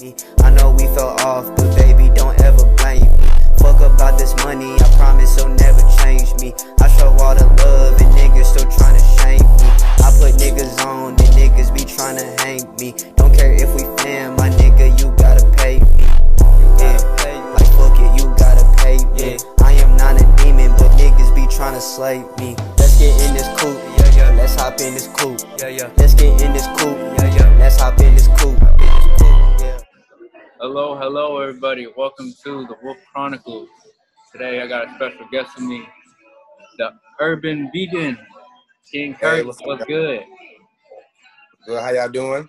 me. I know we fell off, but baby, don't ever blame me. Fuck about this money, I promise it'll never change me. I show all the love and niggas still trying to shame me. I put niggas on and niggas be trying to hang me. Don't care if we fam, my nigga, you gotta pay me. Yeah, like fuck it, you gotta pay me. I am not a demon, but niggas be trying to slay me. Let's get in this coupe, let's hop in this coupe. Let's get in this coupe, let's hop in this coupe. Hello, everybody. Welcome to the Wolf Chronicles. Today, I got a special guest with me, the Urban Vegan, King Kurtis. What's good? Good. How y'all doing?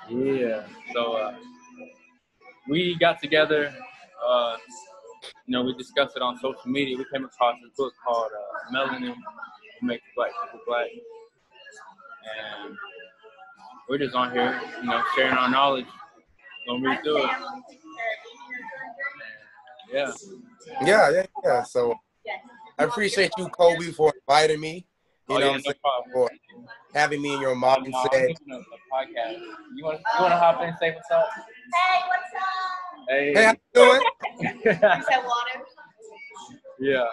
Yeah. So we got together. We discussed it on social media. We came across this book called Melanin, What Makes Black People Black, and we're just on here, sharing our knowledge. Gonna read through it. Yeah. So I appreciate you, Kobe, for inviting me. No problem. For having me in your mindset. Podcast. You want to hop in and say what's up? Hey, what's up? Hey, how you doing? You said water? Yeah.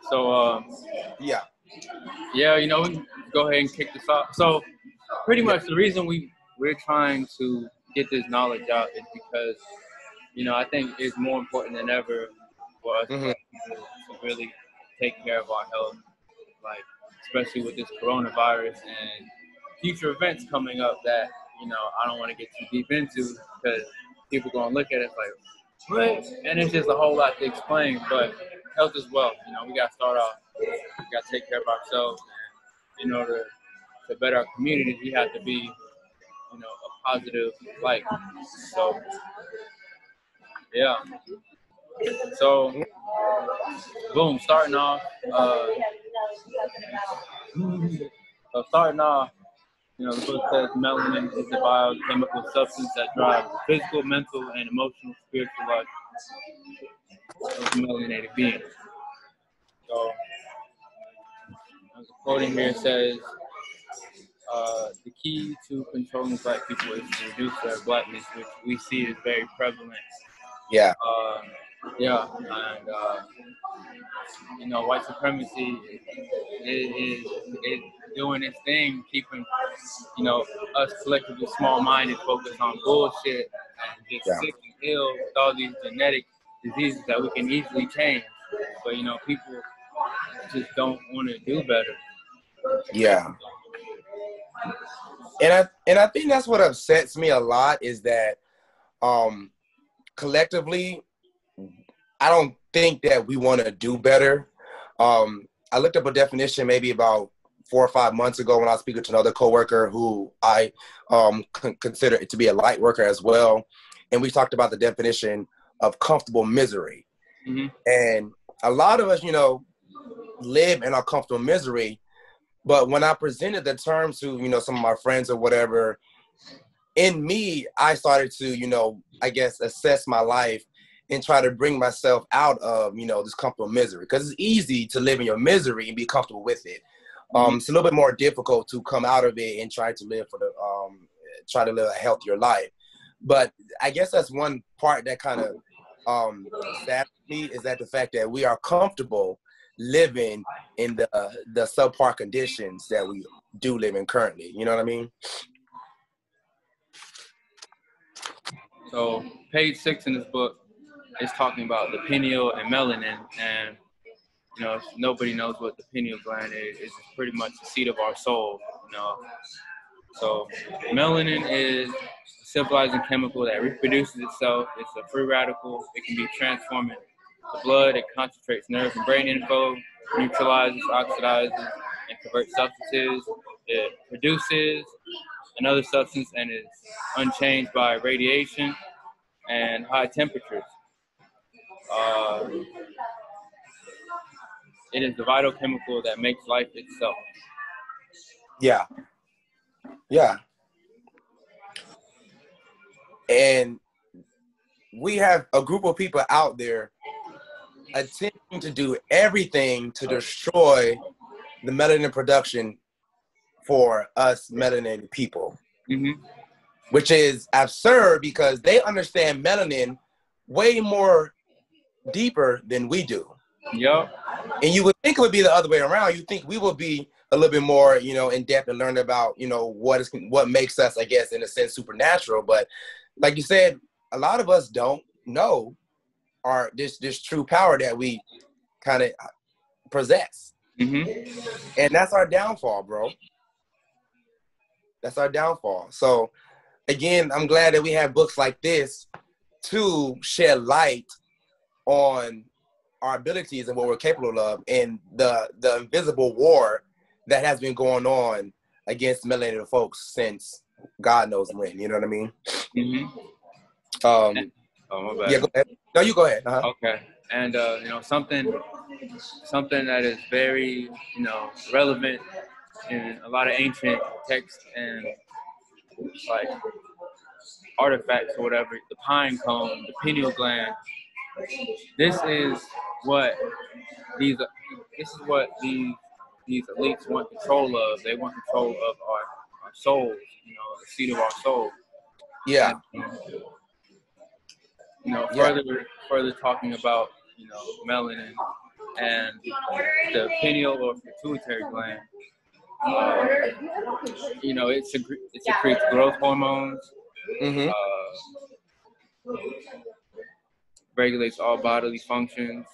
So Yeah, we can go ahead and kick this off. So pretty much the reason we're trying to get this knowledge out is because, I think it's more important than ever for us to really take care of our health, like especially with this coronavirus and future events coming up that, I don't want to get too deep into because people are going to look at it like, what? And it's just a whole lot to explain, but health is wealth. We got to start off, we got to take care of ourselves. And in order to better our communities, we have to be, a positive light. So, yeah. So, boom, starting off, the book says melanin is a biochemical substance that drives the physical, mental, and emotional, spiritual life of a melanated being. So, there's a quote in here says, the key to controlling black people is to reduce their blackness, which we see is very prevalent. Yeah. And white supremacy is doing its thing, keeping us collectively small-minded, focused on bullshit and just sick and ill with all these genetic diseases that we can easily change. But people just don't want to do better. Yeah. And I think that's what upsets me a lot is that collectively, I don't think that we want to do better. I looked up a definition maybe about 4 or 5 months ago when I was speaking to another coworker who I consider it to be a light worker as well. And we talked about the definition of comfortable misery. Mm-hmm. And a lot of us, live in our comfortable misery. But when I presented the term to, some of my friends or whatever, in me, I started to, assess my life and try to bring myself out of, this comfortable misery. Because it's easy to live in your misery and be comfortable with it. It's a little bit more difficult to come out of it and try to live a healthier life. But I guess that's one part that kind of saddens me is that the fact that we are comfortable living in the subpar conditions that we do live in currently. You know what I mean? So page 6 in this book is talking about the pineal and melanin, and if nobody knows what the pineal gland is, it's pretty much the seat of our soul. So melanin is a civilizing chemical that reproduces itself. It's a free radical. It can be transformed into blood. It concentrates nerve and brain info, neutralizes, oxidizes, and converts substances. It produces another substance and is unchanged by radiation and high temperatures. It is the vital chemical that makes life itself. Yeah. And we have a group of people out there attempting to do everything to destroy the melanin production for us melanated people. Mm-hmm. which is absurd because they understand melanin way more deeper than we do. Yep. And you would think it would be the other way around. You think we would be a little bit more, you know, in depth and learn about, you know, what makes us, I guess, in a sense, supernatural. But like you said, a lot of us don't know this true power that we kind of possess. Mm-hmm. And that's our downfall, bro. That's our downfall. So again, I'm glad that we have books like this to shed light on our abilities and what we're capable of, and the invisible war that has been going on against melanated folks since God knows when. You know what I mean? Mm-hmm. Oh, my bad. Yeah, go ahead. No, you go ahead. Okay. And you know, something that is very, you know, relevant in a lot of ancient texts and like artifacts or whatever, the pine cone, the pineal gland. This is what these elites want control of. They want control of our souls, you know, the seat of our soul. Yeah. And, you know, further talking about, you know, melanin and the pineal or pituitary gland. You know, it secretes growth hormones. Mm-hmm. Regulates all bodily functions,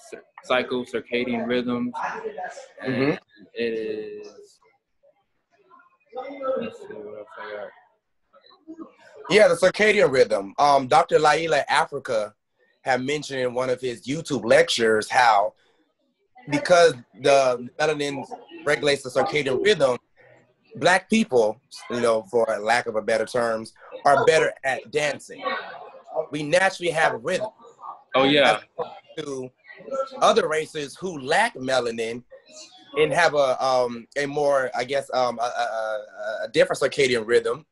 cycles, circadian rhythms, and Mm-hmm. it is. Let's see what else I got. Yeah, the circadian rhythm. Dr. Laila Africa had mentioned in one of his YouTube lectures how because the melanin regulates the circadian rhythm, Black people, you know, for lack of a better terms, are better at dancing. We naturally have a rhythm. Oh yeah. To other races who lack melanin and have a more, I guess, a different circadian rhythm,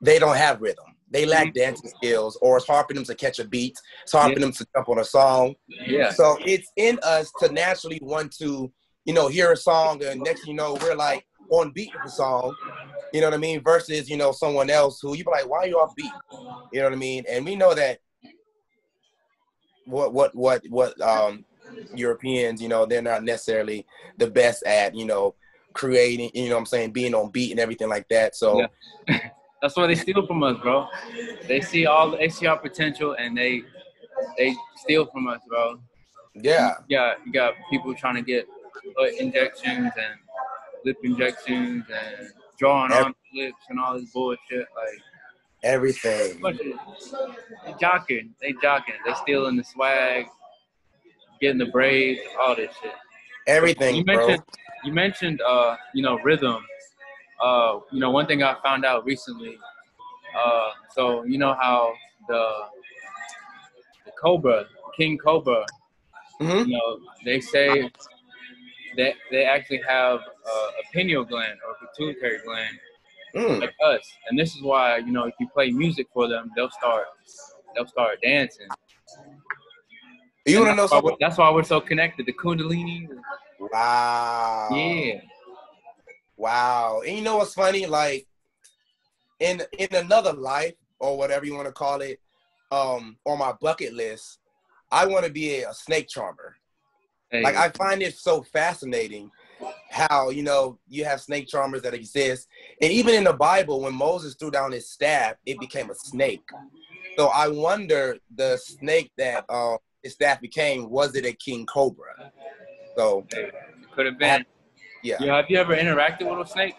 they don't have rhythm. They lack dancing skills, or it's hard for them to catch a beat. It's hard for them to jump on a song. Yeah. So it's in us to naturally want to, you know, hear a song, and next thing you know, we're like on beat with the song. You know what I mean? Versus, you know, someone else who you be like, why are you off beat? You know what I mean? And we know that what Europeans, you know, they're not necessarily the best at, you know, creating, you know what I'm saying, being on beat and everything like that. So yeah. That's why they steal from us, bro. They see our potential and they steal from us, bro. Yeah. You got people trying to get butt injections and lip injections and drawing on lips and all this bullshit. Like everything. They jocking. They stealing the swag, getting the braids, all this shit. Everything, you mentioned you know, rhythm. You know, one thing I found out recently, so you know how the cobra, king cobra, mm-hmm. you know, they say that they actually have a pineal gland or a pituitary gland like us, and this is why, you know, if you play music for them, they'll start dancing. You want to know something? That's why we're so connected. The Kundalini. Wow. Yeah. Wow. And you know what's funny? Like in another life, or whatever you want to call it, on my bucket list, I want to be a snake charmer. Hey. Like, I find it so fascinating how, you know, you have snake charmers that exist. And even in the Bible, when Moses threw down his staff, it became a snake. So I wonder, the snake that his staff became, was it a king cobra? So it could have been. Yeah. Have you ever interacted with a snake?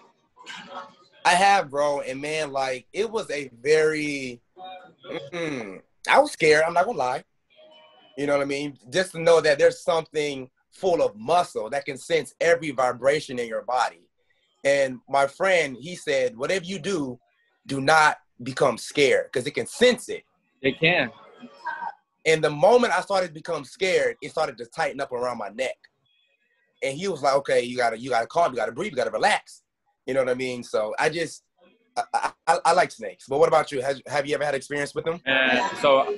I have, bro. And man, like, it was a very, I was scared. I'm not gonna lie. You know what I mean? Just to know that there's something full of muscle that can sense every vibration in your body. And my friend, he said, whatever you do, do not become scared, because it can sense it. It can. And the moment I started to become scared, it started to tighten up around my neck. And he was like, okay, you gotta calm, you gotta breathe, you gotta relax. You know what I mean? So I like snakes. But what about you? Have you ever had experience with them? So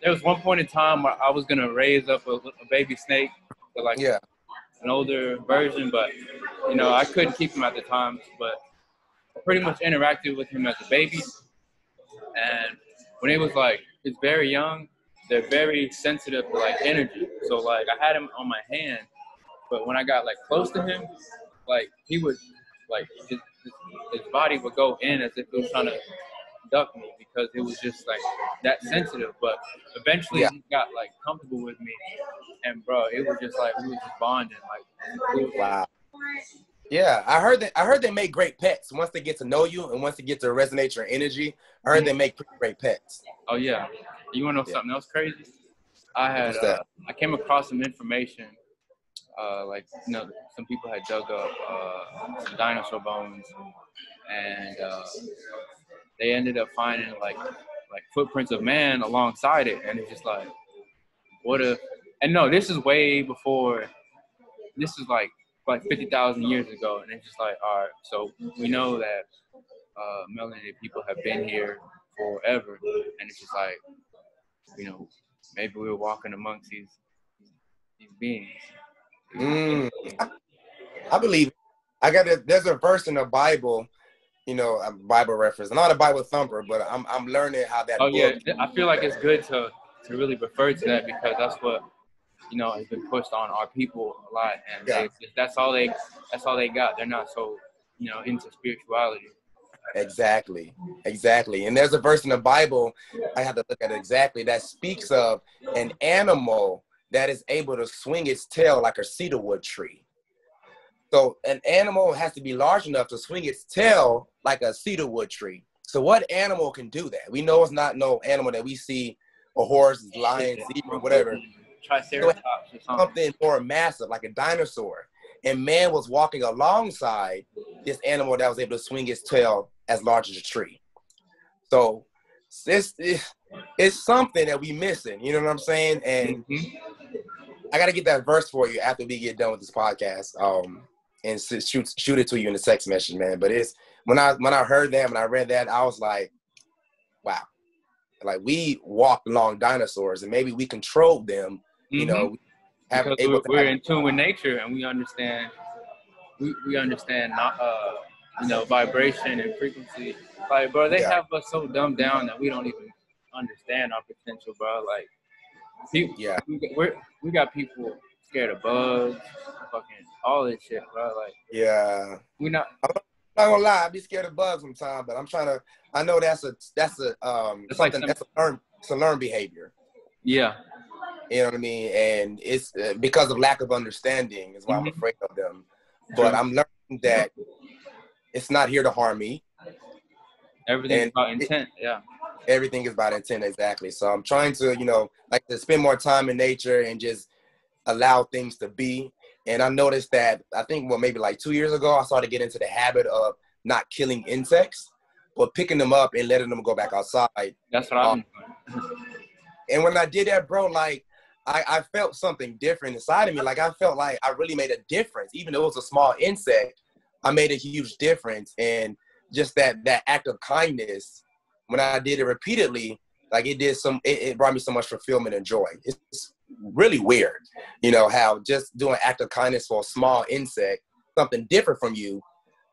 there was one point in time where I was gonna raise up a baby snake, like an older version, but you know, I couldn't keep him at the time. But I pretty much interacted with him as a baby. And when it was like, it's very young, they're very sensitive to like energy. So like I had him on my hand, but when I got like close to him, like he would like his body would go in as if he was trying to duck me because it was just like that sensitive. But eventually Yeah. he got like comfortable with me, and bro, it was just like we were just bonding. Like Wow. Yeah, I heard they make great pets once they get to know you and once they get to resonate your energy. I heard they make pretty great pets. Oh yeah, you wanna know something else crazy? I had What's that? I came across some information. Like some people had dug up some dinosaur bones, and they ended up finding like footprints of man alongside it, and it's just like, what if? And no, this is way before. This is like 50,000 years ago, and it's just like, all right, so we know that melanated people have been here forever, and it's just like, maybe we were walking amongst these beings. I believe there's a verse in the Bible, a Bible reference. I'm not a Bible thumper, but I'm learning how that. Oh yeah, I feel like it's good to really refer to that because that's what has been pushed on our people a lot, and that's all they got. They're not so into spirituality. Exactly. And there's a verse in the Bible, I have to look at it exactly, that speaks of an animal that is able to swing its tail like a cedarwood tree. So an animal has to be large enough to swing its tail like a cedarwood tree. So what animal can do that? We know it's not no animal that we see, a horse, lion, zebra, whatever. Triceratops or something more massive, like a dinosaur. And man was walking alongside this animal that was able to swing its tail as large as a tree. So it's something that we missing, you know what I'm saying? And I got to get that verse for you after we get done with this podcast, and shoot it to you in the text message, man. But it's when I heard that, when I read that, I was like, wow, like we walked along dinosaurs and maybe we controlled them, because we're in tune with nature and we understand vibration and frequency. Like, bro, they have us so dumbed down that we don't even understand our potential, bro. Like, we got people scared of bugs, fucking all this shit, bro. Like, we not. I'm not gonna lie, I be scared of bugs sometimes, but I know that's a learned behavior. Yeah. You know what I mean? And it's because of lack of understanding is why I'm afraid of them. But I'm learning that it's not here to harm me. Everything's about intent, Everything is about intent, exactly. So I'm trying to, to spend more time in nature and just allow things to be. And I noticed that, I think, maybe like 2 years ago, I started to get into the habit of not killing insects, but picking them up and letting them go back outside. That's what I'm doing. And when I did that, bro, like, I felt something different inside of me. Like, I felt like I really made a difference. Even though it was a small insect, I made a huge difference. And just that act of kindness, when I did it repeatedly, like it brought me so much fulfillment and joy. It's really weird, how just doing act of kindness for a small insect, something different from you,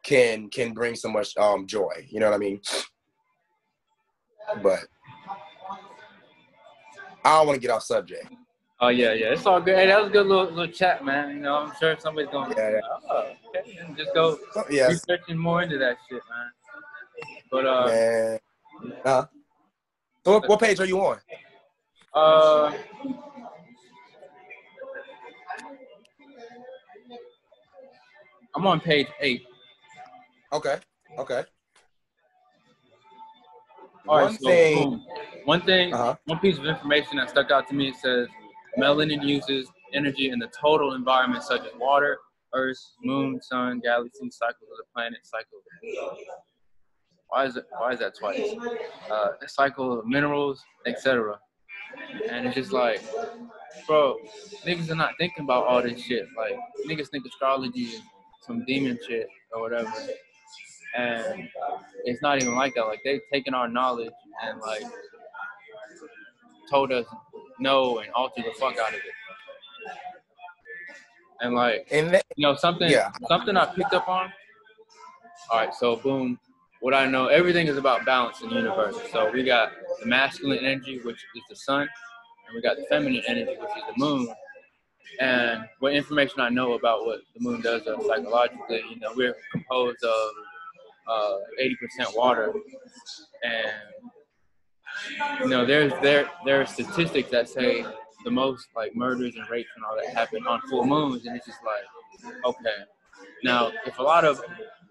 can bring so much joy. You know what I mean? But I don't want to get off subject. Oh yeah, it's all good. Hey, that was a good little chat, man. I'm sure somebody's gonna okay, and just go researching more into that shit, man. But So what page are you on? I'm on page 8. Okay. All right, one piece of information that stuck out to me, it says melanin uses energy in the total environment such as water, earth, moon, sun, galaxy, cycles of the planet, cycle of the why is that twice? The cycle of minerals, etc. And it's just like, bro, niggas are not thinking about all this shit. Like, niggas think astrology is some demon shit or whatever. And it's not even like that. Like, they've taken our knowledge and, like, told us no and altered the fuck out of it. And, like, something I picked up on. All right, so boom. what I know, everything is about balance in the universe. So we got the masculine energy, which is the sun, and we got the feminine energy, which is the moon. And what information I know about what the moon does psychologically, you know, we're composed of 80% water, and you know, there are statistics that say the most like murders and rapes and all that happen on full moons, and it's just like, okay, now if a lot of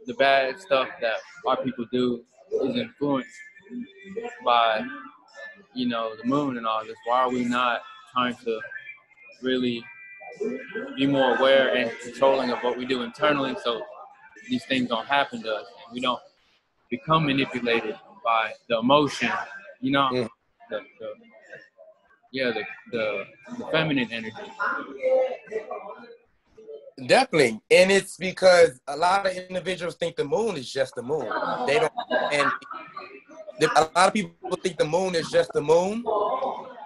the bad stuff that our people do is influenced by, you know, the moon and all this, why are we not trying to really be more aware and controlling of what we do internally so these things don't happen to us and we don't become manipulated by the emotion, you know, Mm. the feminine energy. Definitely. And it's because a lot of individuals think the moon is just the moon. They don't, and a lot of people think the moon is just the moon,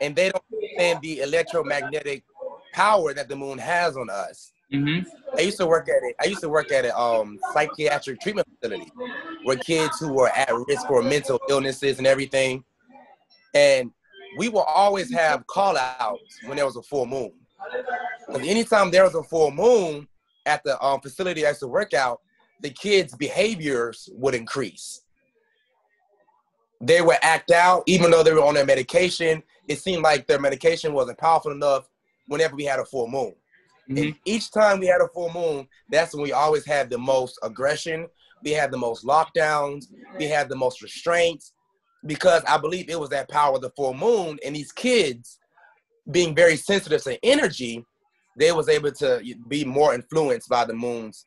and they don't understand the electromagnetic power that the moon has on us. Mm-hmm. I used to work at a psychiatric treatment facility where kids who were at risk for mental illnesses and everything. And we will always have call outs when there was a full moon. Because anytime there was a full moon at the facility I used to work out, the kids' behaviors would increase. They would act out, even though they were on their medication. It seemed like their medication wasn't powerful enough whenever we had a full moon. Mm-hmm. And each time we had a full moon, that's when we always had the most aggression. We had the most lockdowns. We had the most restraints, because I believe it was that power of the full moon. And these kids, being very sensitive to energy, they was able to be more influenced by the moon's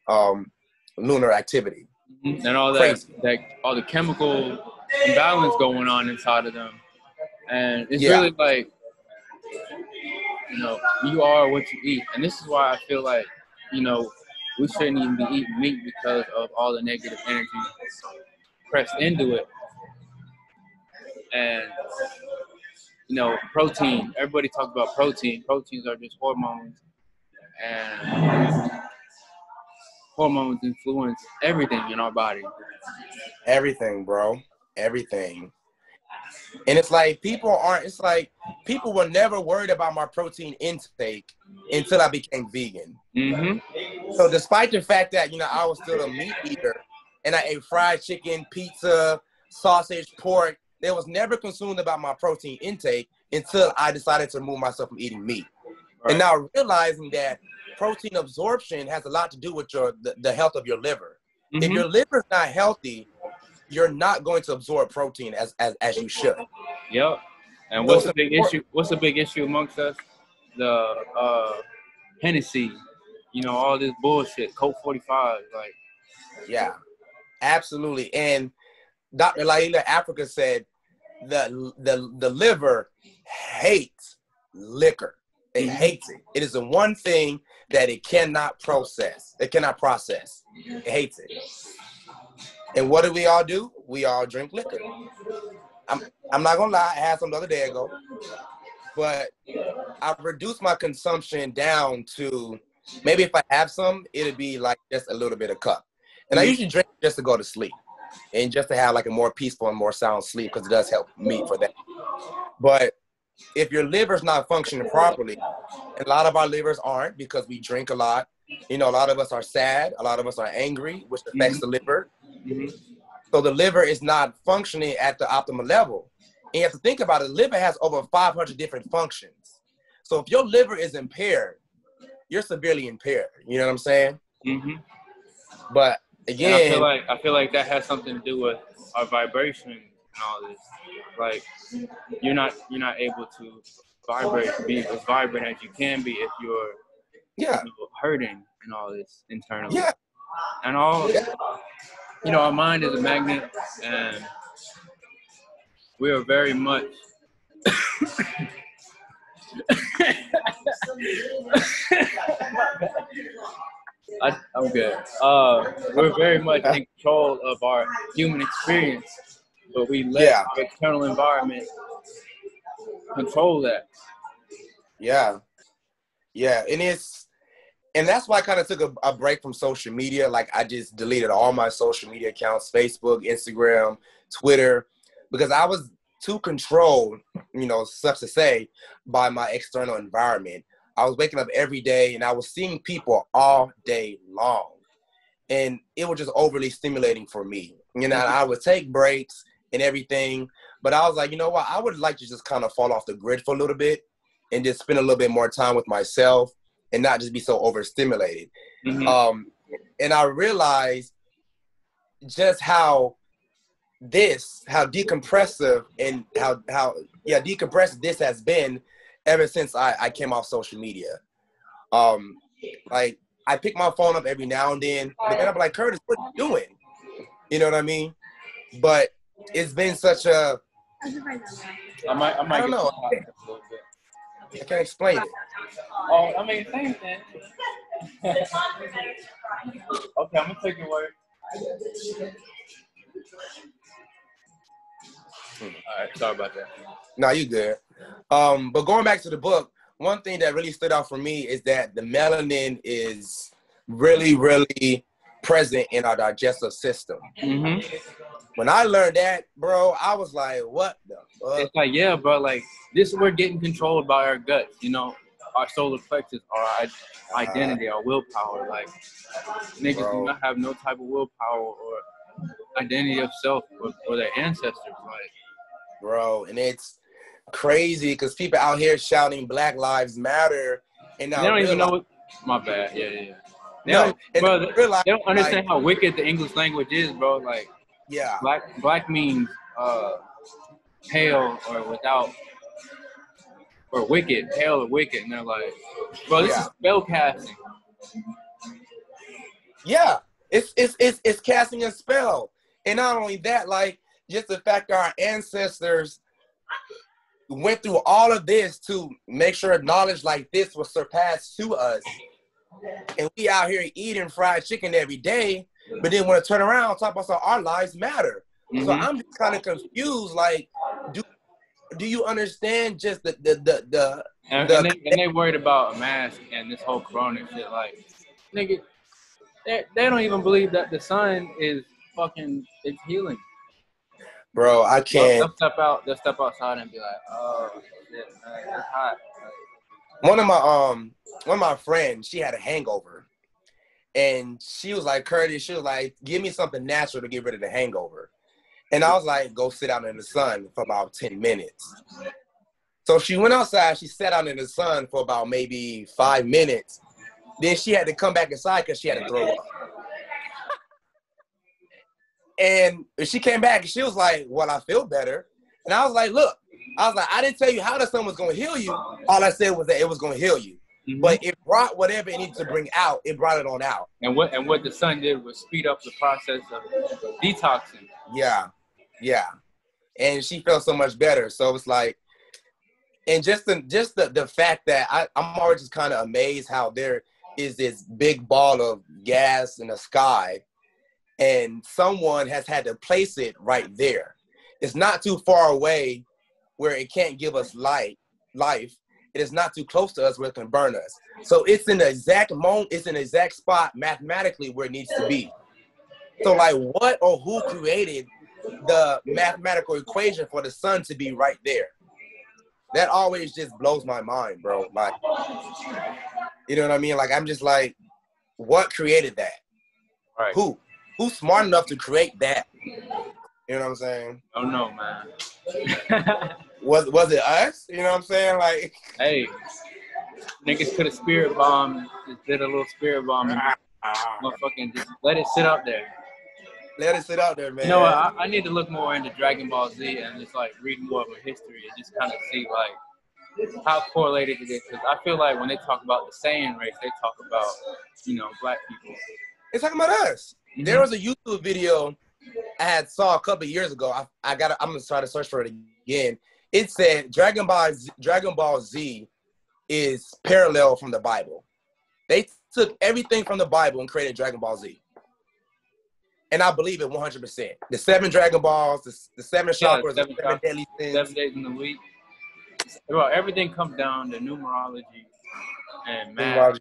lunar activity. Mm-hmm. And all Crazy. that all the chemical imbalance going on inside of them. And it's Yeah. really like, you know, you are what you eat. And this is why I feel like, you know, we shouldn't even be eating meat because of all the negative energy pressed into it. And, you know, protein. Everybody talks about protein. Proteins are just hormones. And hormones influence everything in our body. Everything, bro. Everything. And it's like people were never worried about my protein intake until I became vegan. Mm-hmm. So despite the fact that, you know, I was still a meat eater and I ate fried chicken, pizza, sausage, pork, they was never consumed about my protein intake until I decided to remove myself from eating meat. Right. And now realizing that protein absorption has a lot to do with the health of your liver. Mm-hmm. If your liver is not healthy, you're not going to absorb protein as you should. Yep. And what's the big issue? What's the big issue amongst us? The Hennessy, you know, all this bullshit, Coke 45, like. Yeah, absolutely. And Dr. Laila Africa said the liver hates liquor. It hates it. It is the one thing that it cannot process. It cannot process. It hates it. And what do? We all drink liquor. I'm not gonna lie, I had some the other day ago, but I've reduced my consumption down to maybe if I have some, it'd be like just a little bit of cup. And I usually drink just to go to sleep and just to have like a more peaceful and more sound sleep, because it does help me for that. But if your liver's not functioning properly, and a lot of our livers aren't because we drink a lot. You know, a lot of us are sad, a lot of us are angry, which affects the liver. Mm-hmm. So the liver is not functioning at the optimal level. And you have to think about it, the liver has over 500 different functions. So if your liver is impaired, you're severely impaired. You know what I'm saying? Mm-hmm. But again, I feel like that has something to do with our vibration and all this. Like you're not able to vibrate, be as vibrant as you can be if you're you know, hurting and all this internally. Yeah. And all you know, our mind is a magnet, and we are very much I'm good. We're very much in control of our human experience, but we let our external environment control that. Yeah. Yeah. And that's why I kind of took a break from social media. Like I just deleted all my social media accounts, Facebook, Instagram, Twitter, because I was too controlled, you know, such to say, by my external environment. I was waking up every day and I was seeing people all day long. And it was just overly stimulating for me. You know, I would take breaks and everything, but I was like, you know what? I would like to just kind of fall off the grid for a little bit and just spend a little bit more time with myself and not just be so overstimulated. And I realized just how decompressive and how decompressive this has been ever since I came off social media. Like I pick my phone up every now and then, but then I'm like, Kurtis, what are you doing? You know what I mean? But it's been such a, I don't know. I can't explain it. Oh, I mean, same thing. Okay, I'm gonna take your word. All right, sorry about that. No, you good. But going back to the book, one thing that really stood out for me is that the melanin is really, really present in our digestive system. When I learned that, bro, I was like, what the fuck? It's like, yeah, bro, like, this we're getting controlled by our guts, you know, our solar plexus, our identity, our willpower. Like, niggas do not have no type of willpower or identity of self or their ancestors. Like, bro, and it's crazy because people out here shouting Black Lives Matter, and they don't even know what, my bad, yeah. They don't understand how wicked the English language is, bro. Like, yeah, black means pale or without, or wicked, pale or wicked, and they're like, bro, this is spell casting. Yeah, it's casting a spell, and not only that, like just the fact that our ancestors went through all of this to make sure knowledge like this was surpassed to us, and we out here eating fried chicken every day. But then when I turn around and talk about so our lives matter. So I'm just kind of confused. Like, do you understand just the and they worried about a mask and this whole corona shit. Like, nigga, they don't even believe that the sun is fucking, it's healing. Bro, I can't. They'll step outside and be like, oh shit, man, it's hot. One of my friends, she had a hangover. And she was like, Kurtis, she was like, give me something natural to get rid of the hangover. And I was like, go sit out in the sun for about 10 minutes. So she went outside, she sat out in the sun for about maybe 5 minutes. Then she had to come back inside because she had to throw up. And she came back and she was like, well, I feel better. And I was like, look, I didn't tell you how the sun was going to heal you. All I said was that it was going to heal you. But it brought whatever it needed to bring out. It brought it on out. And what the sun did was speed up the process of detoxing. Yeah. And she felt so much better. So it's like, and just the fact that I'm always just kind of amazed how there is this big ball of gas in the sky, and someone has had to place it right there. It's not too far away where it can't give us life. It is not too close to us where it can burn us. So it's in the exact moment, it's in the exact spot mathematically where it needs to be. So like what or who created the mathematical equation for the sun to be right there? That always just blows my mind, bro. Like, you know what I mean? Like, I'm just like, what created that? Right. Who's smart enough to create that? You know what I'm saying? Oh no, man. Was it us? You know what I'm saying? Like, hey, niggas could have spirit bombed, just did a little spirit bomb, and motherfucking just let it sit out there. Let it sit out there, man. You know what? I need to look more into Dragon Ball Z and just like read more of a history and just kind of see like how correlated it is. Because I feel like when they talk about the Saiyan race, they talk about, you know, black people. They're talking about us. There was a YouTube video I had saw a couple of years ago. I'm gonna try to search for it again. It said Dragon Ball Z is parallel from the Bible. They took everything from the Bible and created Dragon Ball Z. And I believe it 100%. The 7 Dragon Balls, the 7 chakras, the 7 deadly sins. 7 days in the week. Well, everything comes down to numerology and math.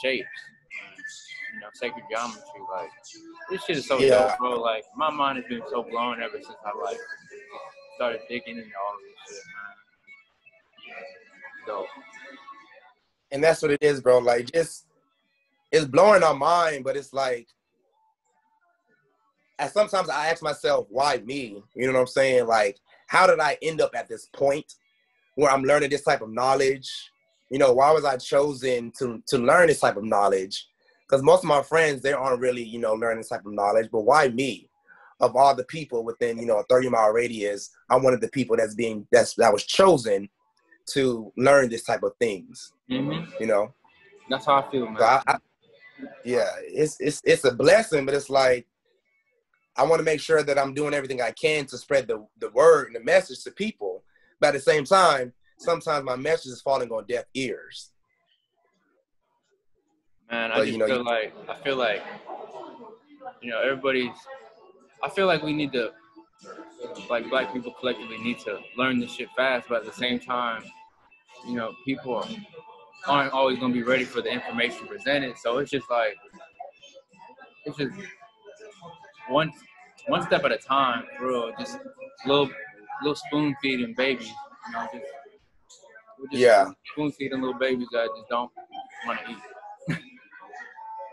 shapes, you know, sacred geometry. Like, this shit is so dope, bro. Like, my mind has been so blown ever since I like started digging into all of this shit, man. Dope. And that's what it is, bro. Like, just it's blowing our mind, but it's like, and sometimes I ask myself, why me? You know what I'm saying? Like, how did I end up at this point where I'm learning this type of knowledge? You know, why was I chosen to learn this type of knowledge? Because most of my friends, they aren't really, you know, learning this type of knowledge. But why me? Of all the people within, you know, a 30-mile radius, I'm one of the people that was chosen to learn this type of things. Mm-hmm. You know, that's how I feel, man. So yeah, it's a blessing, but it's like, I want to make sure that I'm doing everything I can to spread the word and the message to people. But at the same time, sometimes my message is falling on deaf ears. Man, I feel like, you know, I feel like we need to, like, black people collectively need to learn this shit fast, but at the same time, you know, people aren't always going to be ready for the information presented. So it's just like, it's just one step at a time, bro. Just little spoon feeding babies, you know, we're just spoon feeding little babies that just don't want to eat.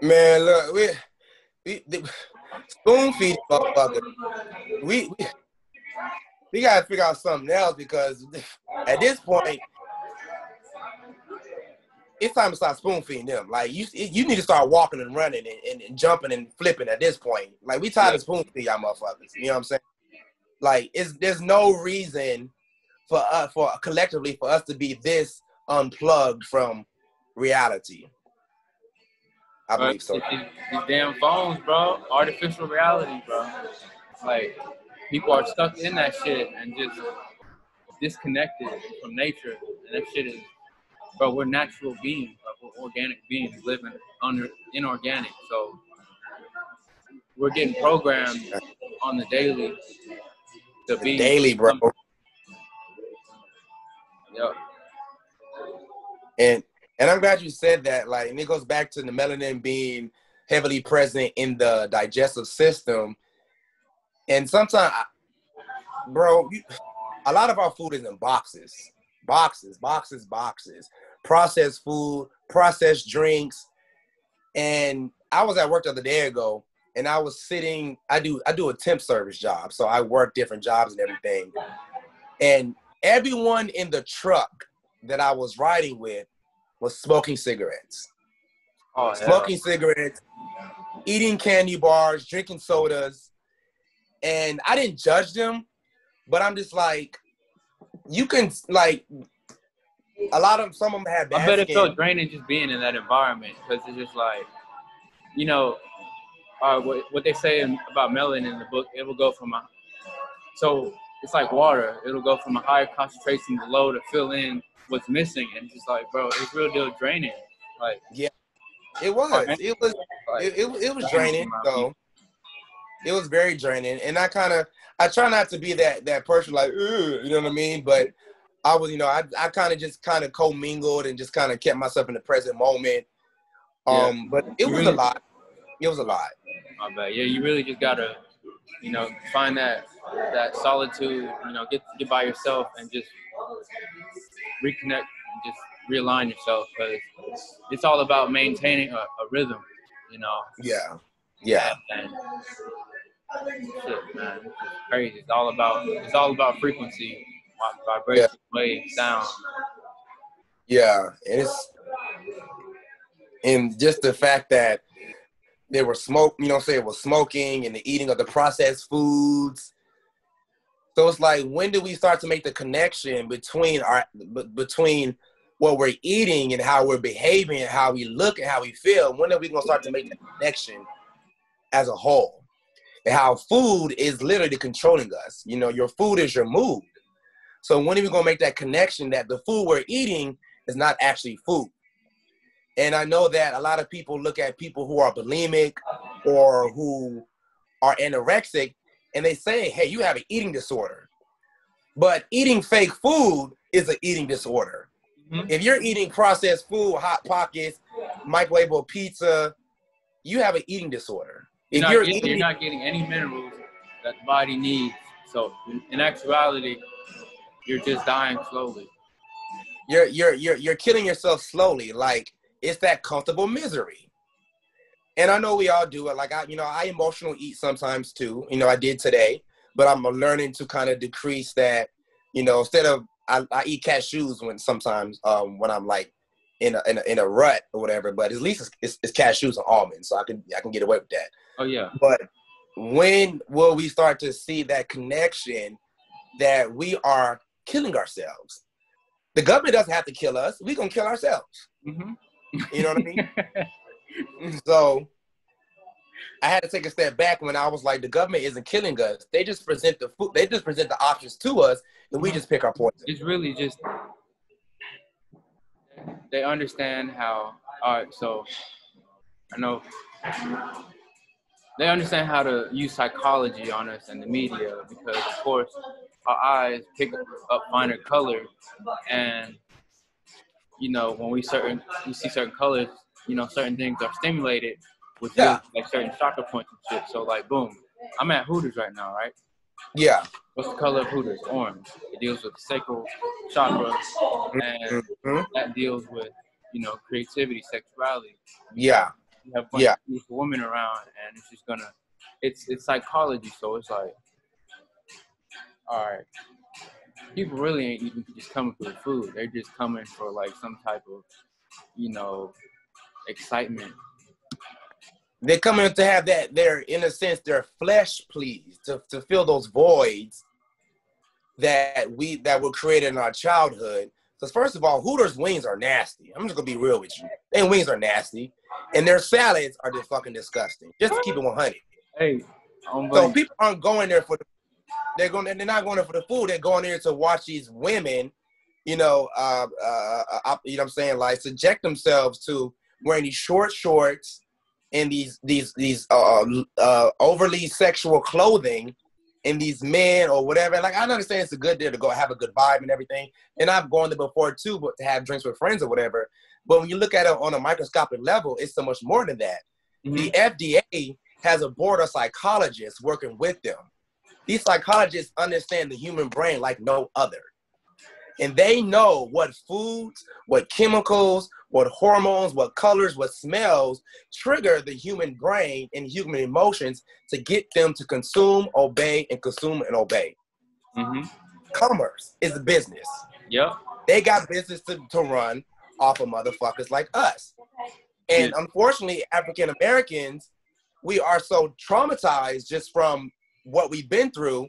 Man, look, we spoon feeding motherfuckers. We gotta figure out something else, because at this point, it's time to start spoon feeding them. Like, you need to start walking and running and jumping and flipping at this point. Like, we tired of spoon feeding y'all motherfuckers. You know what I'm saying? Like, there's no reason for collectively for us to be this unplugged from reality. I believe so. These damn phones, bro. Artificial reality, bro. It's like, people are stuck in that shit and just disconnected from nature. And that shit is, bro, we're natural beings. We're organic beings living under inorganic. So we're getting programmed on the daily to be daily, bro. Yep. And I'm glad you said that. Like, and it goes back to the melanin being heavily present in the digestive system. And sometimes, bro, a lot of our food is in boxes. Boxes. Processed food, processed drinks. And I was at work the other day ago, and I was sitting, I do a temp service job. So I work different jobs and everything. And everyone in the truck that I was riding with was smoking cigarettes. Oh, smoking cigarettes, eating candy bars, drinking sodas. And I didn't judge them, but I'm just like, you can, like, some of them have bad I bet skin. it felt draining just being in that environment, because it's just like, you know, what they say about melanin in the book, it will go from so it's like water. It'll go from a higher concentration to low to fill in what's missing. And just like, bro, it's real deal draining. Like, yeah, it was. It was draining, though. It was very draining. And I try not to be that person like, ugh, you know what I mean? But I was, you know, I kind of commingled and just kind of kept myself in the present moment. But it was a lot. It was a lot. I bet. Yeah, you really just gotta, you know, find that solitude, you know, get by yourself and just reconnect and just realign yourself, because it's all about maintaining a rhythm, you know. Yeah. And shit, man, it's just crazy. It's all about frequency, vibration, wave, sound. Yeah, and just the fact that they were it was smoking and the eating of the processed foods. So it's like, when do we start to make the connection between what we're eating and how we're behaving and how we look and how we feel? When are we going to start to make that connection as a whole? And how food is literally controlling us. You know, your food is your mood. So when are we going to make that connection that the food we're eating is not actually food? And I know that a lot of people look at people who are bulimic or who are anorexic, and they say, hey, you have an eating disorder. But eating fake food is an eating disorder. Mm-hmm. If you're eating processed food, Hot Pockets, microwavable pizza, you have an eating disorder. You're not getting any minerals that the body needs. So in actuality, you're just dying slowly. You're killing yourself slowly. Like, it's that comfortable misery. And I know we all do it. Like, I emotional eat sometimes too. I did today, but I'm learning to kind of decrease that. Instead of I eat cashews when I'm like in a rut or whatever. But at least it's cashews and almonds, so I can get away with that. Oh yeah. But when will we start to see that connection that we are killing ourselves? The government doesn't have to kill us. We're going to kill ourselves. Mm-hmm. You know what I mean? So I had to take a step back when I was like, the government isn't killing us. They just present the food. They just present the options to us, and we just pick our poison. It's really just, they understand how, all right, so I know they understand how to use psychology on us and the media, because of course our eyes pick up finer colors, and when we see certain colors, certain things are stimulated with like certain chakra points and shit. So like, boom, I'm at Hooters right now, right? Yeah. What's the color of Hooters? Orange. It deals with the sacral chakra, and that deals with creativity, sexuality. Yeah. You have a bunch of beautiful women around, and it's just it's psychology. So it's like, all right, people really ain't even just coming for the food. They're just coming for like some type of, excitement. They're coming to have that. They're, in a sense, their flesh pleased to fill those voids that were created in our childhood. Because first of all, Hooters wings are nasty. I'm just gonna be real with you. Their wings are nasty, and their salads are just fucking disgusting. Just to keep it 100. Hey, so people aren't going there for the. They're not going there for the food. They're going there to watch these women, what I'm saying, like subject themselves to wearing these short shorts and these overly sexual clothing, and these men or whatever. Like, I understand it's a good day to go have a good vibe and everything, and I've gone there before too, but to have drinks with friends or whatever. But when you look at it on a microscopic level, it's so much more than that. Mm-hmm. The FDA has a board of psychologists working with them. These psychologists understand the human brain like no other. And they know what foods, what chemicals, what hormones, what colors, what smells trigger the human brain and human emotions to get them to consume, obey, and consume and obey. Mm-hmm. Commerce is a business. Yep. They got business to run off of motherfuckers like us. And unfortunately, African Americans, we are so traumatized just from what we've been through.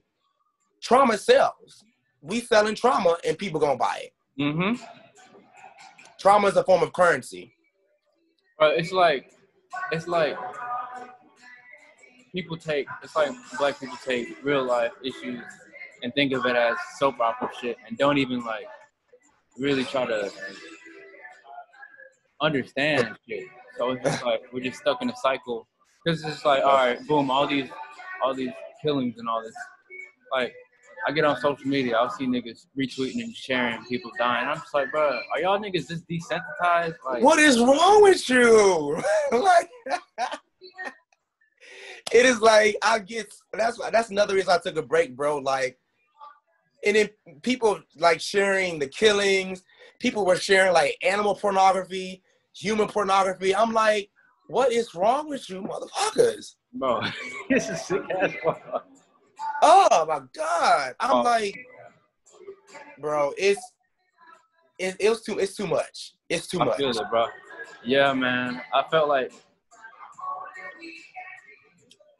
Trauma sells. We selling trauma and people gonna buy it. Mm-hmm. Trauma is a form of currency. It's like black people take real life issues and think of it as soap opera shit, and don't even like really try to understand shit. So it's just like we're just stuck in a cycle, because it's just like, all right, boom, all these killings and all this. Like, I get on social media, I'll see niggas retweeting and sharing people dying. I'm just like, bro, are y'all niggas just desensitized? Like, what is wrong with you? Like, it is like, that's another reason I took a break, bro. Like, and then people like sharing the killings. People were sharing like animal pornography, human pornography. I'm like, what is wrong with you, motherfuckers? Bro, this is sick ass fuck. Oh my God. I'm like, bro, it's too much. It's too much. I feel it, bro. Yeah, man. I felt like,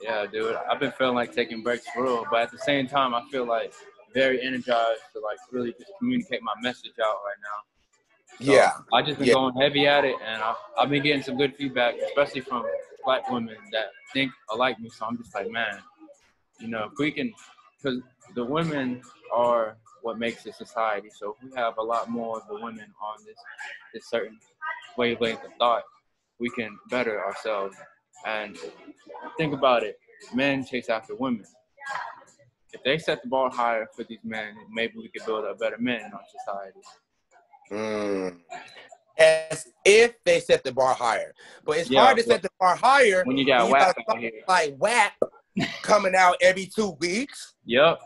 yeah, dude, I've been feeling like taking breaks for real, but at the same time, I feel like very energized to like really just communicate my message out right now. So yeah. I just been going heavy at it, and I've been getting some good feedback, especially from black women that think alike me. So I'm just like, man, if we can, because the women are what makes a society. So if we have a lot more of the women on this certain wavelength of thought, we can better ourselves. And think about it, men chase after women. If they set the bar higher for these men, maybe we could build a better men in our society. as if they set the bar higher. But it's hard to set the bar higher when you got WAP out here. Like WAP coming out every 2 weeks. Yep.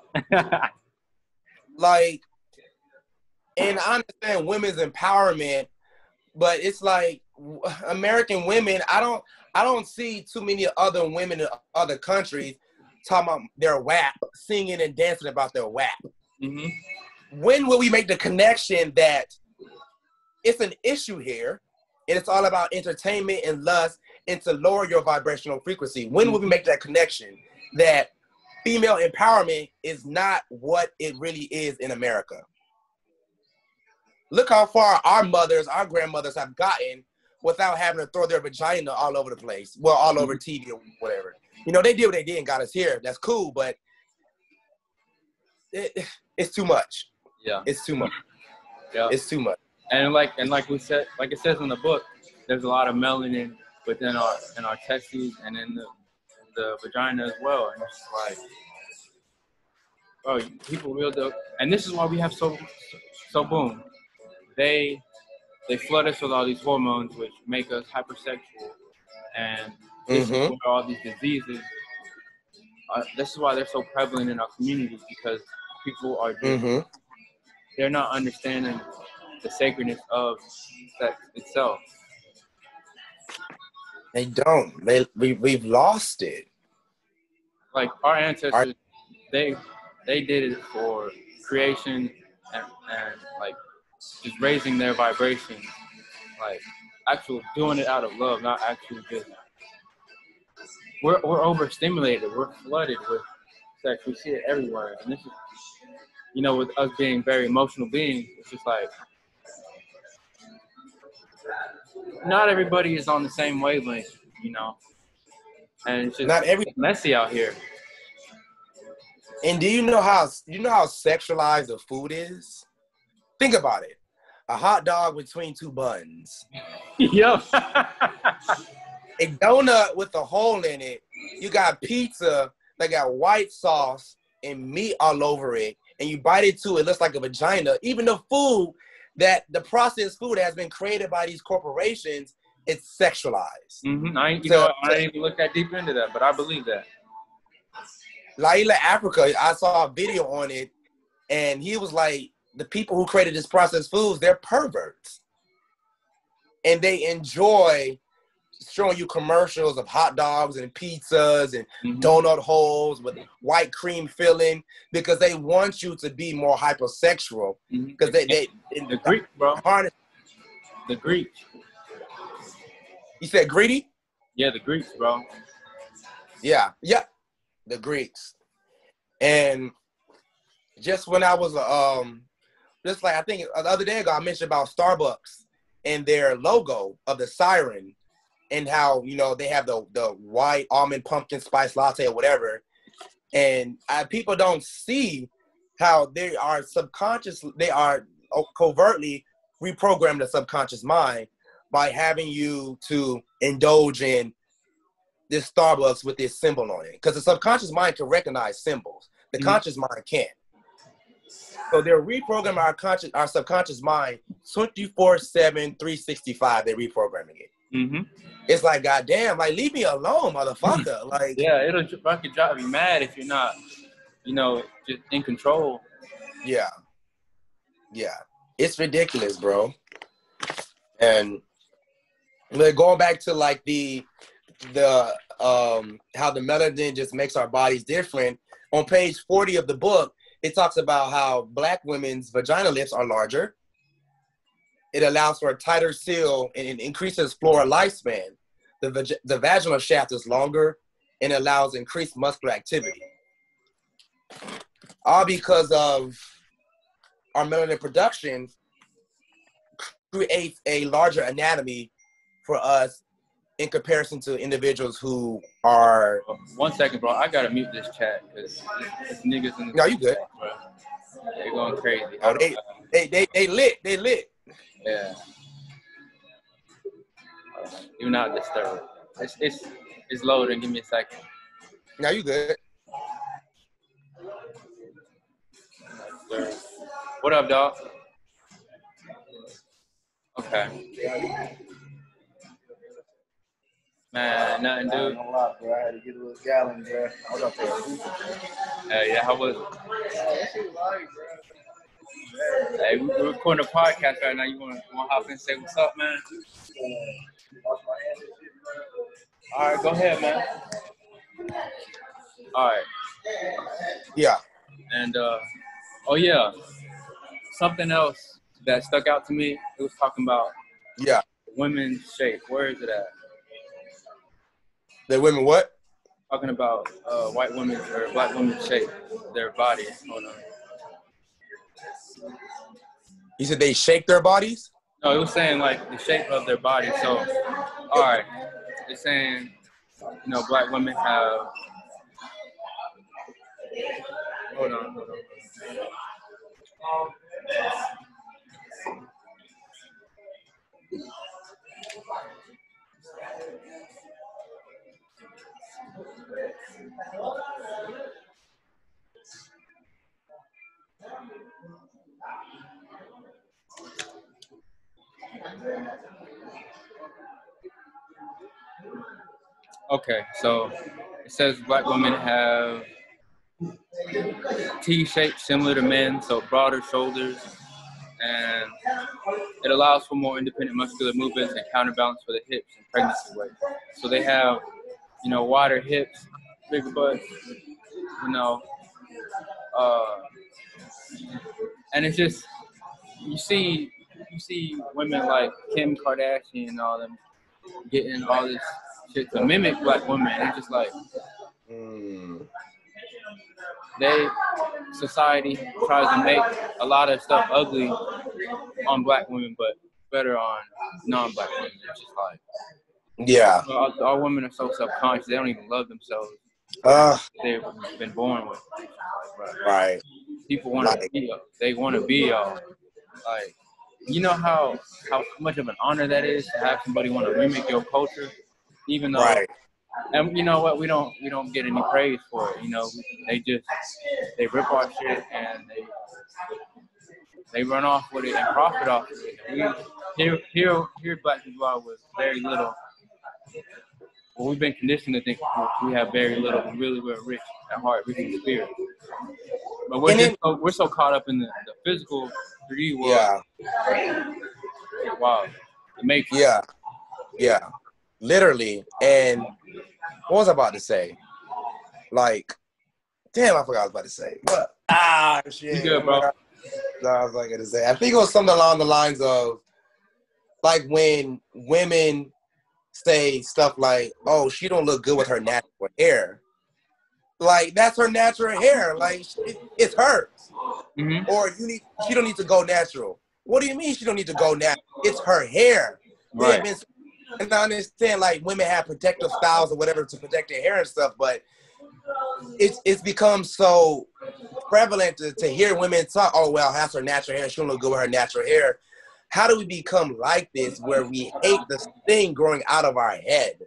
Like, and I understand women's empowerment, but it's like American women, I don't see too many other women in other countries talking about their WAP, singing and dancing about their WAP. Mm-hmm. When will we make the connection that it's an issue here and it's all about entertainment and lust and to lower your vibrational frequency? When will we make that connection that female empowerment is not what it really is in America? Look how far our mothers, our grandmothers have gotten without having to throw their vagina all over the place. Well, all over TV or whatever. You know, they did what they did and got us here. That's cool, but it's too much. Yeah. It's too much. Yeah. It's too much. And like we said, like it says in the book, there's a lot of melanin within our testes and in the vagina as well. And it's like, oh, people will do. And this is why we have so boom. They flood us with all these hormones, which make us hypersexual, and this is where all these diseases. This is why they're so prevalent in our communities, because people are just, they're not understanding the sacredness of sex itself. They don't. We've lost it. Like our ancestors, they did it for creation and like just raising their vibration, like actual doing it out of love, not actually just. We're overstimulated. We're flooded with sex. We see it everywhere, and this is, you know, with us being very emotional beings, it's just like not everybody is on the same wavelength, you know, and it's just it's messy out here. And do you know how sexualized the food is? Think about it. A hot dog between 2 buns. Yep. A donut with a hole in it. You got pizza that got white sauce and meat all over it. And you bite it too, it looks like a vagina. Even the food, the processed food that has been created by these corporations, it's sexualized. I didn't even look that deep into that, but I believe that. Laila Africa, I saw a video on it, and he was like, the people who created this processed foods, they're perverts. And they enjoy showing you commercials of hot dogs and pizzas and donut holes with white cream filling because they want you to be more hypersexual. Because the Greek, bro. The Greek. You said greedy? Yeah, the Greeks, bro. Yeah, the Greeks. And just when I was just like I think the other day ago, I mentioned about Starbucks and their logo of the siren and how, you know, they have the white almond pumpkin spice latte or whatever. And people don't see how they are covertly reprogramming the subconscious mind by having you to indulge in this Starbucks with this symbol on it. Because the subconscious mind can recognize symbols. The conscious mind can't. So they're reprogramming our subconscious mind 24/7, 365. They're reprogramming it. It's like, goddamn, like, leave me alone, motherfucker. Like, yeah, it'll fucking drive you mad if you're not, you know, just in control. Yeah. It's ridiculous, bro. And going back to like the how the melanin just makes our bodies different. On page 40 of the book, it talks about how Black women's vagina lips are larger. It allows for a tighter seal and it increases floral lifespan. The vaginal shaft is longer and allows increased muscular activity. All because of our melanin production creates a larger anatomy for us in comparison to individuals who are... 1 second, bro. I gotta mute this chat because it's niggas in the... No, you good. Bro. They're going crazy. Oh, they lit. Yeah. Do not disturb. It's loading. Give me a second. No, you good. What up, dog? Okay. Man, nothing, dude. I ain't gonna lie, bro. I had to get a little gallon, bro. I was gonna take a hoop. Yeah, how was it? Hey, we're recording a podcast right now. You wanna hop in and say what's up, man? All right, go ahead, man. All right. Yeah. And oh yeah, something else that stuck out to me. It was talking about women's shape. Where is it at? The women what? Talking about white women or black women's shape, their body. Hold on. You said they shake their bodies? No, it was saying like the shape of their body. So, all right, it's saying, black women have. Hold on. Okay, so it says black women have T shape similar to men, so broader shoulders, and it allows for more independent muscular movements and counterbalance for the hips and pregnancy weight. So they have, wider hips, bigger butts, and it's just you see women like Kim Kardashian and all them getting all this shit to mimic black women. It's just like society tries to make a lot of stuff ugly on black women, but better on non-black women. It's just like our women are so subconscious; they don't even love themselves. They've been born with. Right. People want to be. They want to be y'all. Like, how much of an honor that is to have somebody want to mimic your culture, even though. Right. And you know what? We don't get any praise for it. They rip our shit and they run off with it and profit off of it. Here black people are with very little. Well, we've been conditioned to think we have very little. We're rich at heart, rich in spirit. But we're so caught up in the physical 3D world. Yeah. Wow. It makes. Yeah. Literally. And what was I about to say? Like, damn, I forgot what I was about to say. But, shit. You good, bro? No, I was not going to say. I think it was something along the lines of, like, when women say stuff like, oh, she don't look good with her natural hair. Like, that's her natural hair. Like, it's hers. Mm-hmm. Or she don't need to go natural. What do you mean she don't need to go natural? It's her hair. Right. And I understand, like, women have protective styles or whatever to protect their hair and stuff, but it's become so prevalent to hear women talk, oh, well, that's her natural hair. She don't look good with her natural hair. How do we become like this where we hate the thing growing out of our head?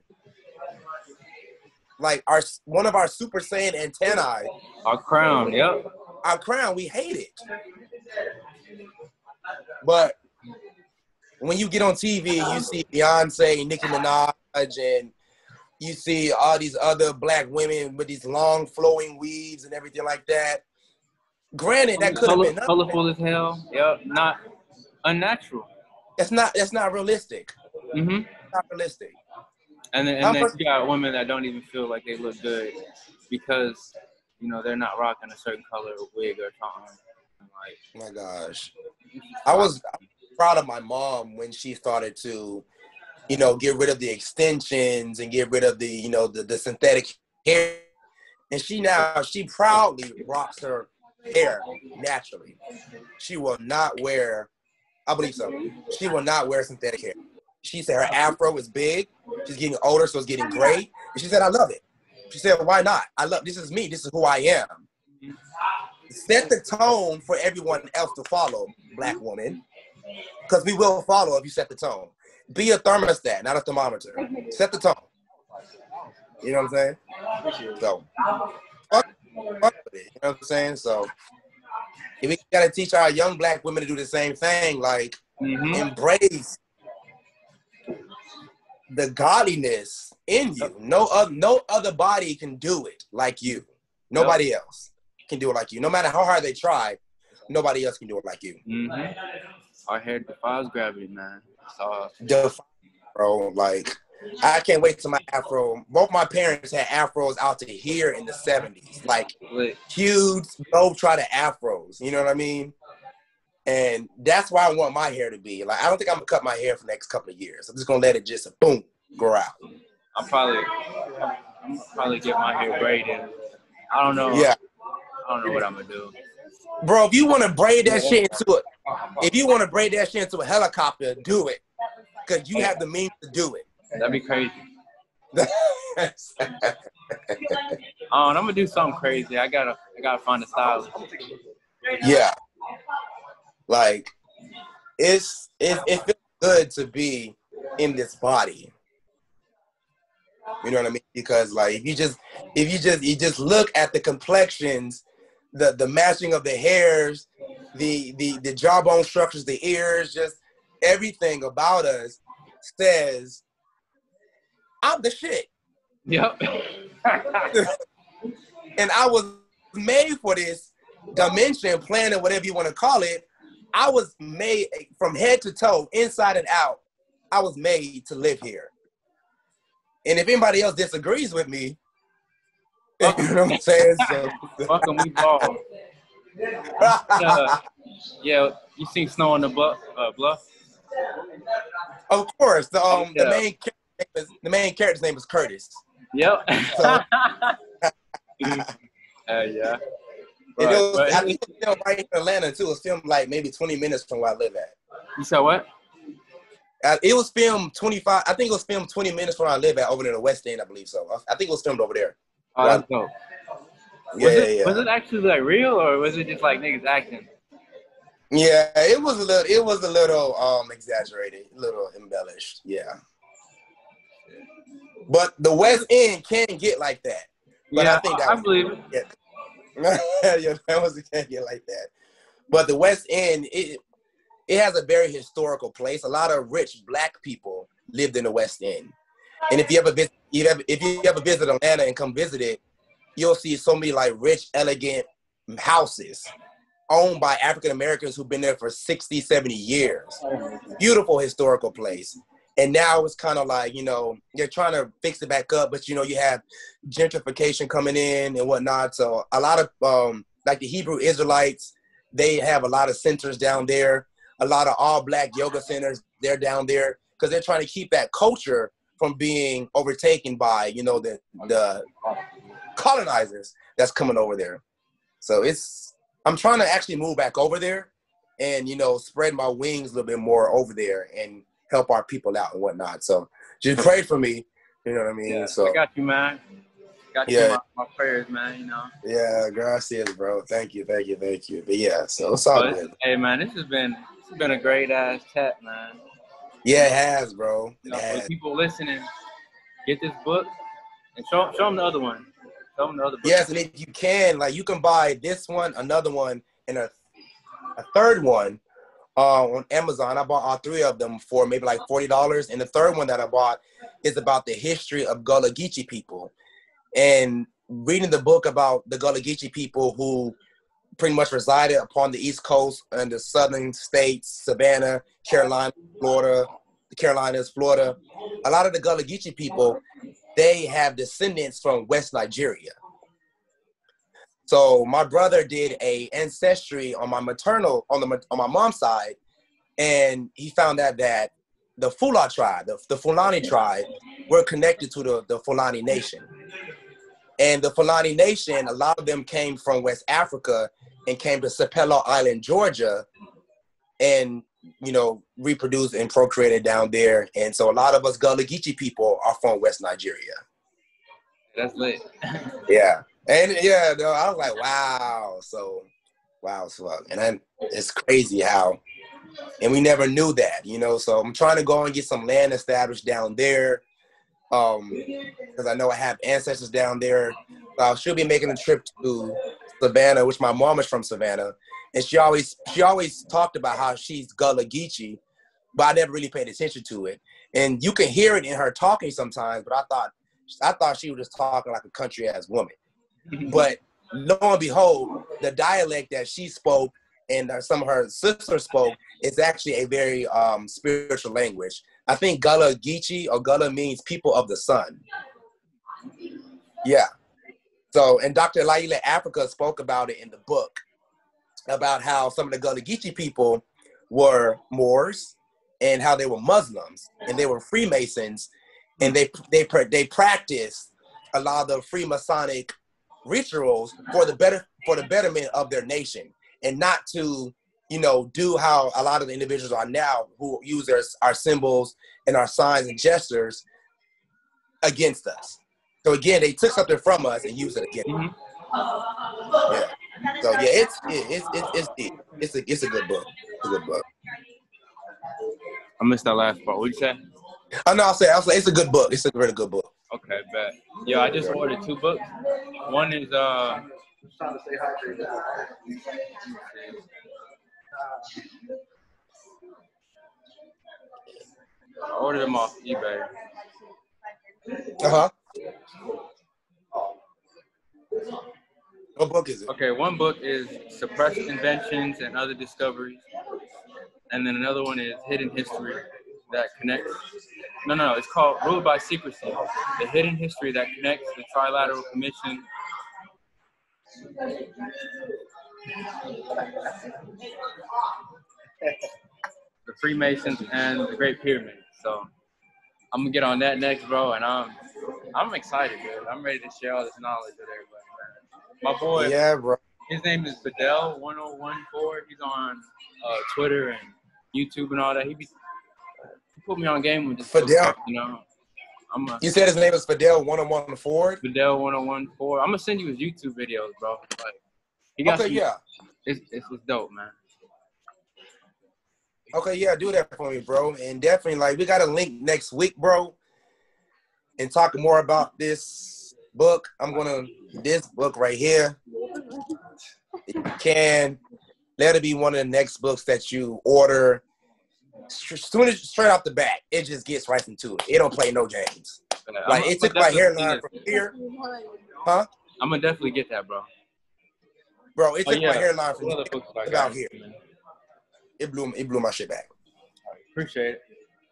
Like, one of our Super Saiyan antennae. Our crown, yep. Our crown, we hate it. But when you get on TV, you see Beyonce, Nicki Minaj, and you see all these other black women with these long flowing weaves and everything like that. Granted, that could have been colorful as hell. Yep, not unnatural. That's not realistic. Mm-hmm. Not realistic. And then you got women that don't even feel like they look good because they're not rocking a certain color wig or something. Like, oh my gosh, I was proud of my mom when she started to, get rid of the extensions and get rid of the, the synthetic hair. And she proudly rocks her hair naturally. She will not wear, I believe so, she will not wear synthetic hair. She said her afro is big. She's getting older, so it's getting gray. And she said, I love it. She said, why not? This is me. This is who I am. Set the tone for everyone else to follow, black woman. Because we will follow if you set the tone. Be a thermostat, not a thermometer. Set the tone. You know what I'm saying? So, fuck with it. You know what I'm saying? So, we got to teach our young black women to do the same thing. Like, embrace the godliness in you. No other body can do it like you. Nobody else can do it like you. No matter how hard they try, nobody else can do it like you. Mm-hmm. Our hair defies gravity, man. Bro, like, I can't wait till my afro. Both my parents had afros out to here in the 70s. Like, huge, globe-trotting afros. You know what I mean? And that's why I want my hair to be. Like, I don't think I'm going to cut my hair for the next couple of years. I'm just going to let it just, boom, grow out. I'm probably get my hair braided. I don't know. Yeah. I don't know what I'm going to do. Bro, if you want to braid that shit into a helicopter, do it. Because you have the means to do it. That'd be crazy. I'm gonna do something crazy. I gotta find a stylist. Yeah. Like, it feels good to be in this body. You know what I mean? Because like if you just look at the complexions, the matching of the hairs, the jawbone structures, the ears, just everything about us says I'm the shit. Yep. And I was made for this dimension, planet, whatever you want to call it. I was made from head to toe, inside and out. I was made to live here. And if anybody else disagrees with me, you know what I'm saying? So, welcome, we ball. Yeah, you seen Snow on the Bluff? Of course, the main character's name is Kurtis. Yep. So, yeah. I think it was filmed right in Atlanta too. It was filmed like maybe 20 minutes from where I live at. You said what? It was filmed 25. I think it was filmed 20 minutes from where I live at, over near the West End, I believe so. I think it was filmed over there. Oh, that's dope. Yeah. Was it actually like real, or was it just like niggas acting? Yeah, it was a little exaggerated, a little embellished. Yeah. But the West End can get like that. But yeah, I think I believe it. Yeah. Yeah, that can't get like that. But the West End, it has a very historical place. A lot of rich black people lived in the West End. And if you ever visit Atlanta and come visit it, you'll see so many like rich, elegant houses owned by African Americans who've been there for 60, 70 years. Beautiful historical place. And now it's kind of like, you know, they're trying to fix it back up, but, you know, you have gentrification coming in and whatnot. So a lot of, like the Hebrew Israelites, they have a lot of centers down there. A lot of all-black yoga centers, they're down there because they're trying to keep that culture from being overtaken by, you know, the colonizers that's coming over there. So I'm trying to actually move back over there and, you know, spread my wings a little bit more over there and help our people out and whatnot. So just pray for me. You know what I mean? Yeah, so I got you, man. Got you my prayers, man, you know. Yeah, gracias, bro. Thank you. But yeah, so it's all good. Hey, man, this has been a great ass chat, man. Yeah, it has, bro. You know, for people listening, get this book and show them the other one. Show them the other book. Yes, and if you can, like, you can buy this one, another one, and a third one on Amazon. I bought all three of them for maybe like $40. And the third one that I bought is about the history of Gullah Geechee people. And reading the book about the Gullah Geechee people who pretty much resided upon the East Coast and the southern states, Savannah, Carolina, Florida, the Carolinas, Florida. A lot of the Gullah Geechee people, they have descendants from West Nigeria. So my brother did a ancestry on my maternal, on my mom's side, and he found out that the Fula tribe, the Fulani tribe, were connected to the Fulani Nation. And the Fulani Nation, a lot of them came from West Africa and came to Sapelo Island, Georgia, and, you know, reproduced and procreated down there. And so a lot of us Gullah Geechee people are from West Nigeria. That's lit. Yeah. And yeah, no, I was like, wow. So, wow. So, and then it's crazy how, and we never knew that, you know. So I'm trying to go and get some land established down there, because I know I have ancestors down there. She'll be making a trip to Savannah, which my mom is from Savannah, and she always talked about how she's Gullah Geechee, but I never really paid attention to it. And you can hear it in her talking sometimes, but I thought she was just talking like a country ass woman. But lo and behold, the dialect that she spoke and some of her sisters spoke is actually a very spiritual language. I think Gullah Geechee or Gullah means people of the sun. Yeah. So, and Dr. Laila Africa spoke about it in the book, about how some of the Gullah Geechee people were Moors and how they were Muslims and they were Freemasons, and they practiced a lot of the Freemasonic rituals for the betterment of their nation, and not to, you know, do how a lot of the individuals are now who use our symbols and our signs and gestures against us. So again, they took something from us and used it again. Yeah. So yeah, it's a good book. It's a good book. I missed that last part. What you say? Oh no, I'll say it's a good book. It's a really good book. Okay, bet. Yeah, I just ordered 2 books. One is Trying to stay hydrated. I ordered them off eBay. Uh-huh. What book is it? Okay, one book is Suppressed Inventions and Other Discoveries. And then another one is Hidden History that connects. No, it's called Ruled by Secrecy. The Hidden History that connects the Trilateral Commission. The Freemasons and the Great Pyramid. So I'm gonna get on that next, bro, and I'm excited, dude. I'm ready to share all this knowledge with everybody, man. My boy, Yeah, bro. his name is Fidel1014. He's on Twitter and YouTube and all that. He put me on game with this Fidel. stuff, you know. You said his name is Fidel1014? Fidel1014. I'm gonna send you his YouTube videos, bro. Like, he got it's dope, man. Okay, yeah, do that for me, bro. And definitely, like, we got a link next week, bro, and talk more about this book. This book right here, if you can, let it be one of the next books that you order. Straight off the bat, it just gets right into it. It don't play no games. Like, it took my hairline from here. Huh? I'm gonna definitely get that, bro. Bro, it took my hairline from here about here. It blew my shit back. Appreciate it.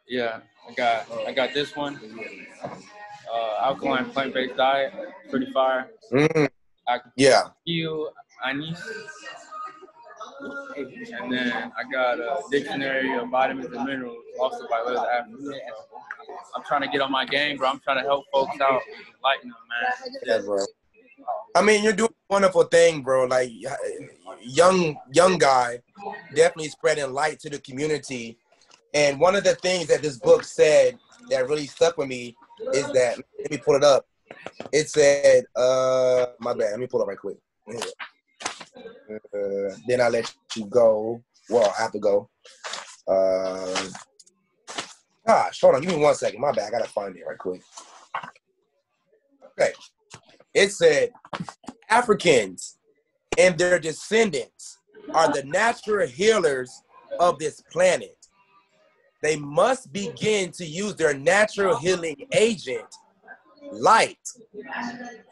Yeah, I got this one. Alkaline plant-based diet, pretty fire. Yeah. Anise. And then I got a dictionary of vitamins and minerals, also by Liz Africa. I'm trying to get on my game, bro. I'm trying to help folks out, enlighten them, man. Yeah, bro. I mean, you're doing a wonderful thing, bro. Like, young guy, definitely spreading light to the community. And one of the things that this book said that really stuck with me is that, let me pull it up. It said, my bad, let me pull it up right quick. Then I'll let you go. Well, I have to go. Gosh, hold on, give me 1 second. My bad, I gotta find it right quick. Okay. It said, Africans and their descendants are the natural healers of this planet. They must begin to use their natural healing agent, light,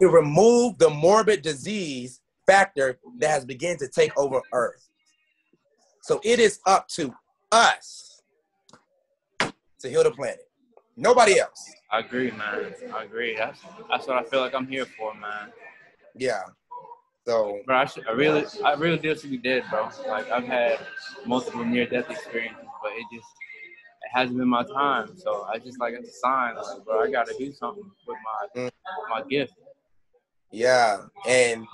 to remove the morbid disease factor that has begun to take over Earth. So it is up to us to heal the planet. Nobody else. I agree, man. I agree. That's what I feel like I'm here for, man. Yeah. So, bro, I really do see you dead, bro. Like, I've had multiple near-death experiences, but it hasn't been my time. So I just like, it's a sign, like, bro, I gotta do something with my gift. Yeah, and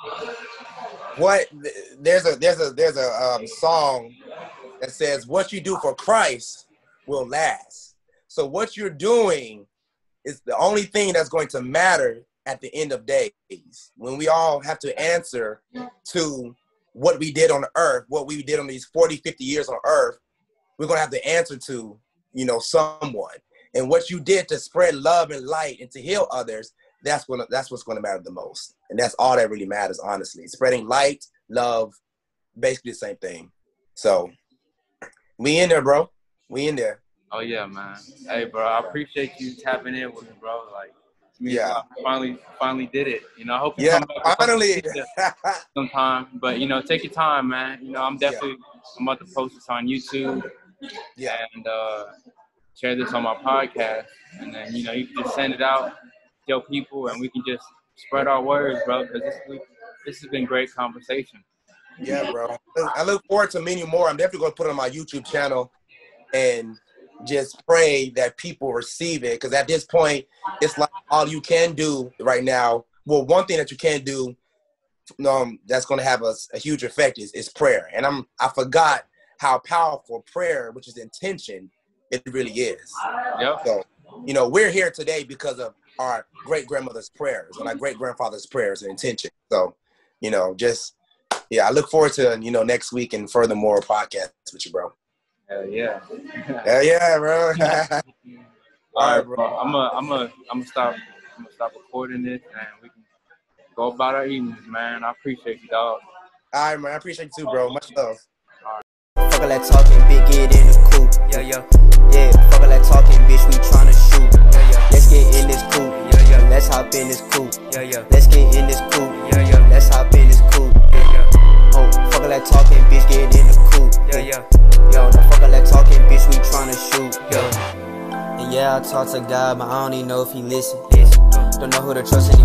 there's a song that says, "What you do for Christ will last." So what you're doing is the only thing that's going to matter at the end of days, when we all have to answer to what we did on the earth, what we did on these 40, 50 years on earth. We're going to have to answer to, someone. And what you did to spread love and light and to heal others, that's what's going to matter the most. And that's all that really matters, honestly. Spreading light, love, basically the same thing. So we in there, bro. We in there. Oh yeah, man. Hey, bro, I appreciate you tapping in with me, bro. Like, to me, Yeah. I finally did it. You know, I hope you Yeah, come back finally. sometime. But you know, take your time, man. You know, I'm about to post this on YouTube and share this on my podcast, and then you know, you can just send it out, tell people, and we can just spread our words, bro. Because this has been great conversation. Yeah, bro. I look forward to many more. I'm definitely going to put it on my YouTube channel and just pray that people receive it. Because at this point, it's like all you can do right now. Well, one thing that you can do that's going to have a huge effect is prayer. And I forgot how powerful prayer, which is intention, it really is. Yep. So, you know, we're here today because of our great-grandmother's prayers and our great-grandfather's prayers and intention. So, you know, I look forward to, you know, next week and furthermore podcasts with you, bro. Hell yeah. Hell yeah, bro. All right, bro. I'm gonna stop recording this and we can go about our evenings, man. I appreciate you, dog. All right, man. I appreciate you too, bro. Much love. Fuck all that talking, big get in the coop. Yeah, fuck all that talking, bitch, we tryna shoot. Let's get in this coupe. Let's hop in this coupe. Let's get in this coupe. Let's hop in this coupe. Oh, fuck all that talking, bitch, get in the coupe. Yo, no fuck all that talking, bitch, we tryna shoot. And yeah, I talk to God, but I don't even know if he listen. Don't know who to trust anymore.